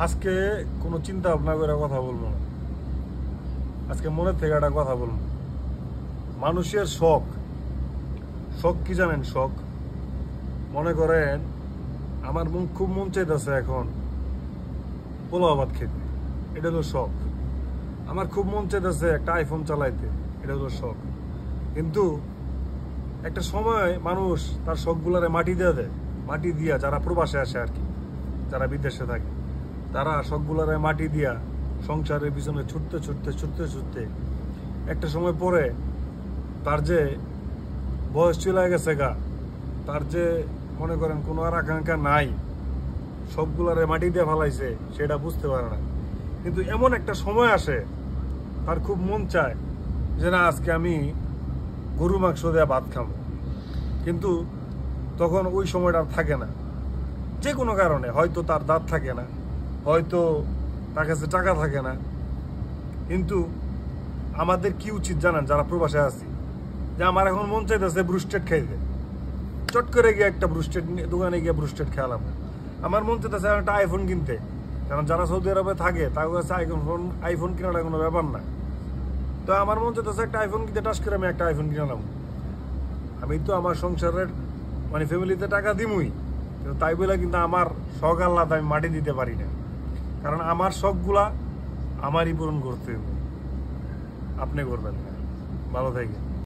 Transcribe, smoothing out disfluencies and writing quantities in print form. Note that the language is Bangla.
আজকে কোনো চিন্তা ভাবনা করে কথা বলবো না, আজকে মনের থেকে একটা কথা বলবো। মানুষের শখ কি জানেন? শখ মনে করেন আমার খুব মন চাইতেছে এখন পোলাও ভাত খেতে, এটা হলো শখ। আমার খুব মন চাইতেছে একটা আইফোন চালাইতে, এটা হলো শখ। কিন্তু একটা সময় মানুষ তার শখগুলারে মাটি দিয়ে দেয়, মাটি দিয়া যারা প্রবাসে আসে আর কি, যারা বিদেশে থাকে, তারা শখগুলারে মাটি দিয়া সংসারের পিছনে ছুটতে একটা সময় পরে তার যে বয়স চলে গেছে গা, তার যে মনে করেন কোনো আর আকাঙ্ক্ষা নাই, সবগুলারে মাটি দিয়ে ফেলাইছে, সেটা বুঝতে পারে না। কিন্তু এমন একটা সময় আসে তার খুব মন চায় যে না, আজকে আমি গরু মাংস দেওয়া ভাত খাবো। কিন্তু তখন ওই সময়টা আর থাকে না, যে কোনো কারণে, হয়তো তার দাঁত থাকে না, হয়তো তার কাছে টাকা থাকে না। কিন্তু আমাদের কি উচিত জানেন, যারা প্রবাসে আছি, যে আমার এখন মন চাইতেছে ব্রুস্টেড খাইতে, চট করে গিয়ে একটা ব্রুস্টেড দোকানে গিয়ে ব্রুস্টেড খেলাম। আমার মন চাইতেছে একটা আইফোন কিনতে, কারণ যারা সৌদি আরবে থাকে তার কাছে আইফোন কেনাটা কোনো ব্যাপার না। তো আমার মন চাইতেছে একটা আইফোন কিনতে, টাচ করে আমি একটা আইফোন কিনলাম। আমি তো আমার সংসারের মানে ফ্যামিলিতে টাকা দিমই, কিন্তু তাই বলে কিন্তু আমার শখ আহ্লাদ আমি মাটি দিতে পারি না, কারণ আমার শখগুলা আমারই পূরণ করতে হবে, আপনি করবেন না। ভালো থাকেন।